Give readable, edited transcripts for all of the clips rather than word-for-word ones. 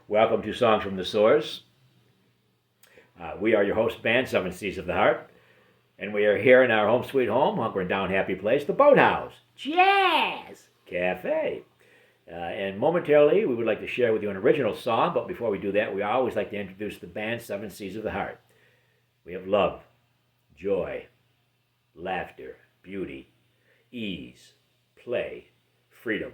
Welcome to Songs from the Source. We are your host band, Seven Seas of the Heart, and we are here in our home sweet home, hunkering down happy place, the Boathouse Jazz Cafe. And momentarily, we would like to share with you an original song, but before we do that, we always like to introduce the band, Seven Seas of the Heart. We have love, joy, laughter, beauty, ease, play, freedom,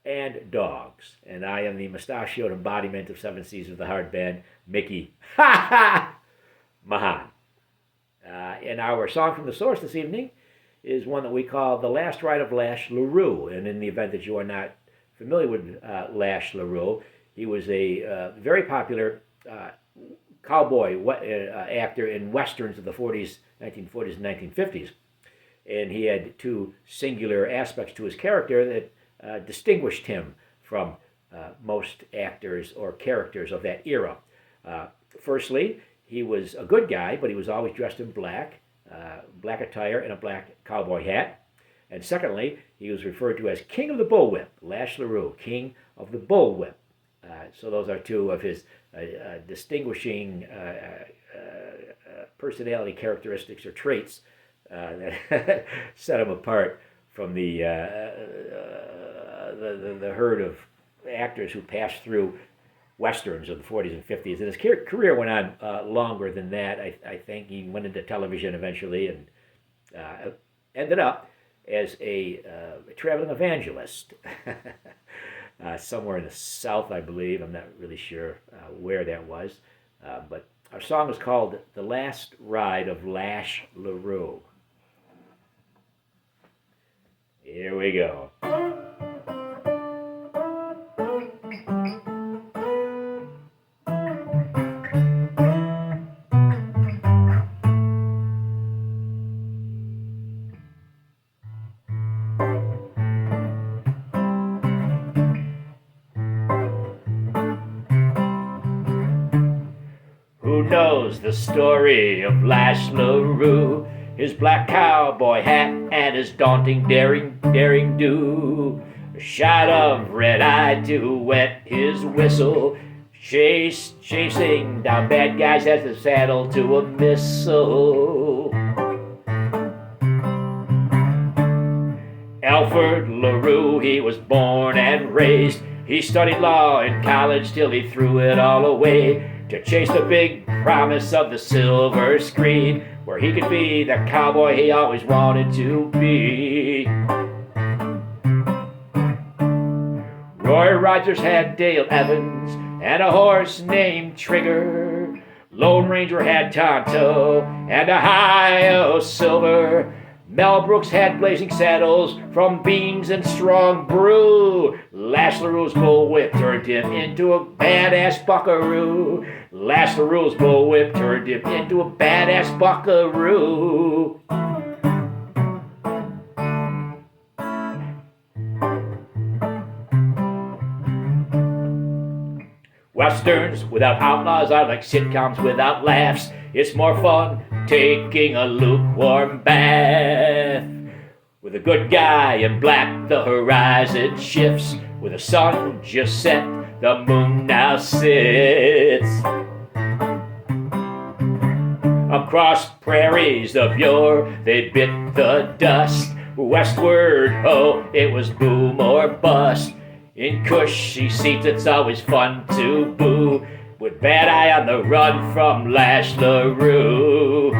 and dogs. And I am the mustachioed embodiment of Seven Seas of the Heart band, Mickey Mahan. And our song from the source this evening is one that we call The Last Ride of Lash Larue. And in the event that you are not familiar with Lash Larue, he was a very popular cowboy actor in westerns of the 1940s and 1950s. And he had two singular aspects to his character that distinguished him from most actors or characters of that era. Firstly, he was a good guy, but he was always dressed in black attire and a black cowboy hat. And secondly, he was referred to as King of the Bullwhip, Lash Larue, King of the Bullwhip. So those are two of his distinguishing personality characteristics or traits that set him apart from the herd of actors who passed through westerns of the 40s and 50s. And his career went on longer than that. I think he went into television eventually and ended up as a traveling evangelist somewhere in the South, I believe. I'm not really sure where that was. But our song is called The Last Ride of Lash Larue. Here we go. Who knows the story of Lash Larue? His black cowboy hat and his daunting daring do. A shot of red eye to wet his whistle. Chasing down bad guys as the saddle to a missile. Alfred Larue, he was born and raised. He studied law in college till he threw it all away to chase the big promise of the silver screen, where he could be the cowboy he always wanted to be. Roy Rogers had Dale Evans and a horse named Trigger. Lone Ranger had Tonto and Ohio Silver. Mel Brooks had blazing saddles from beans and strong brew. Lash Larue's bullwhip turned him into a badass buckaroo. Lash Larue's bullwhip turned him into a badass buckaroo. Westerns without outlaws are like sitcoms without laughs. It's more fun taking a lukewarm bath. With a good guy in black, the horizon shifts. With the sun just set, the moon now sits. Across prairies of yore, they bit the dust. Westward, oh, it was boom or bust. In cushy seats, it's always fun to boo. With Bad Eye on the run from Lash Larue.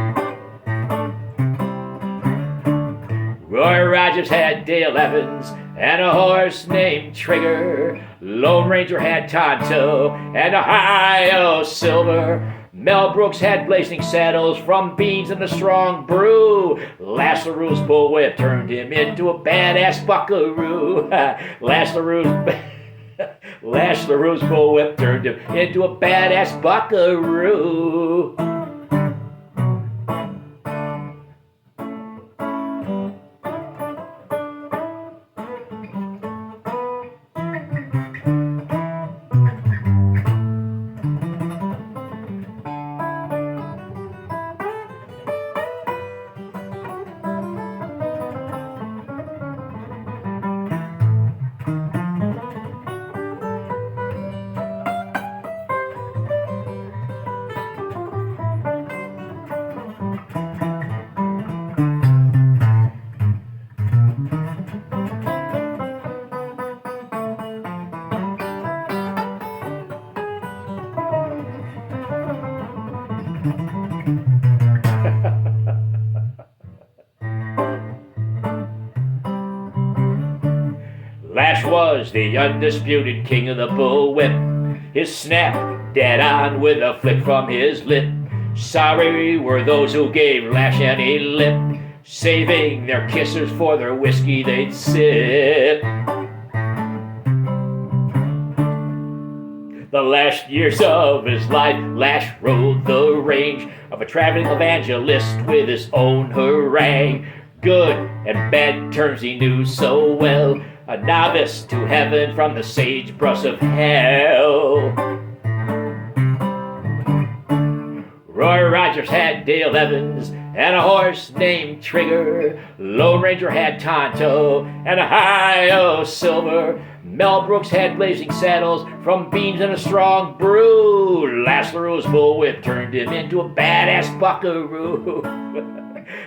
Roy Rogers had Dale Evans and a horse named Trigger. Lone Ranger had Tonto and Ohio Silver. Mel Brooks had blazing saddles from beans and a strong brew. Lash Larue's bullwhip turned him into a badass buckaroo. Lash Larue's bullwhip turned him into a badass buckaroo. Lash was the undisputed king of the bullwhip. His snap dead on with a flick from his lip. Sorry were those who gave Lash any lip, saving their kissers for their whiskey they'd sip. The last years of his life, Lash rode the range of a traveling evangelist with his own harangue. Good and bad terms he knew so well, a novice to heaven from the sagebrush of hell. Roy Rogers had Dale Evans and a horse named Trigger. Lone Ranger had Tonto and a Ohio Silver. Mel Brooks had blazing saddles from beans and a strong brew. Lash Larue's bullwhip turned him into a badass buckaroo.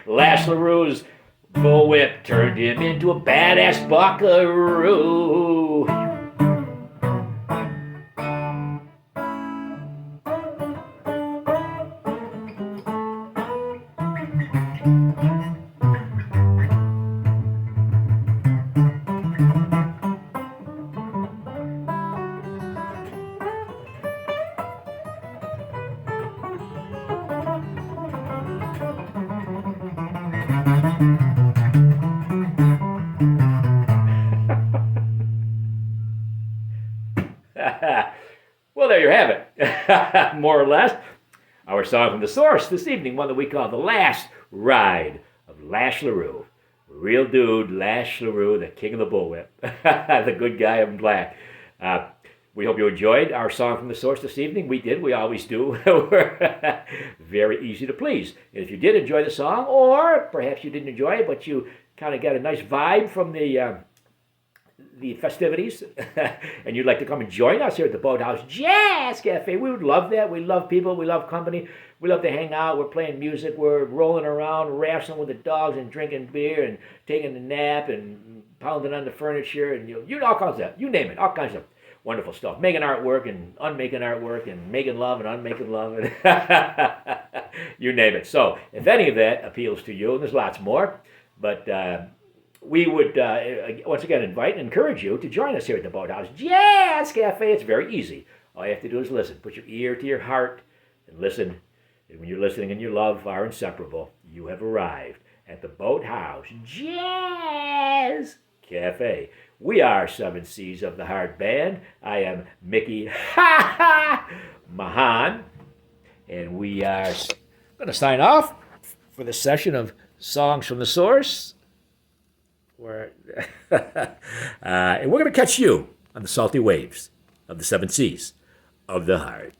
Lash Larue's bullwhip turned him into a badass buckaroo. Well, there you have it. More or less. Our song from the source this evening, one that we call The Last Ride of Lash Larue. Real dude, Lash Larue, the king of the bullwhip. The good guy in black. We hope you enjoyed our song from the source this evening. We did. We always do. We're very easy to please. And if you did enjoy the song, or perhaps you didn't enjoy it, but you kind of got a nice vibe from the festivities, and you'd like to come and join us here at the Boathouse Jazz Cafe, we would love that. We love people. We love company. We love to hang out. We're playing music. We're rolling around, wrestling with the dogs and drinking beer and taking a nap and pounding on the furniture and you know all kinds of stuff. You name it, all kinds of wonderful stuff. Making artwork and unmaking artwork and making love and unmaking love. You name it. So if any of that appeals to you, and there's lots more, but we would once again invite and encourage you to join us here at the Boathouse Jazz Cafe. It's very easy. All you have to do is listen. Put your ear to your heart and listen. And when you're listening and your love are inseparable, you have arrived at the Boathouse Jazz Cafe. We are 7 C's of the Heart Band. I am Mickey Mahan. And we are going to sign off for the session of Songs from the Source. And we're going to catch you on the salty waves of the 7 C's of the Heart.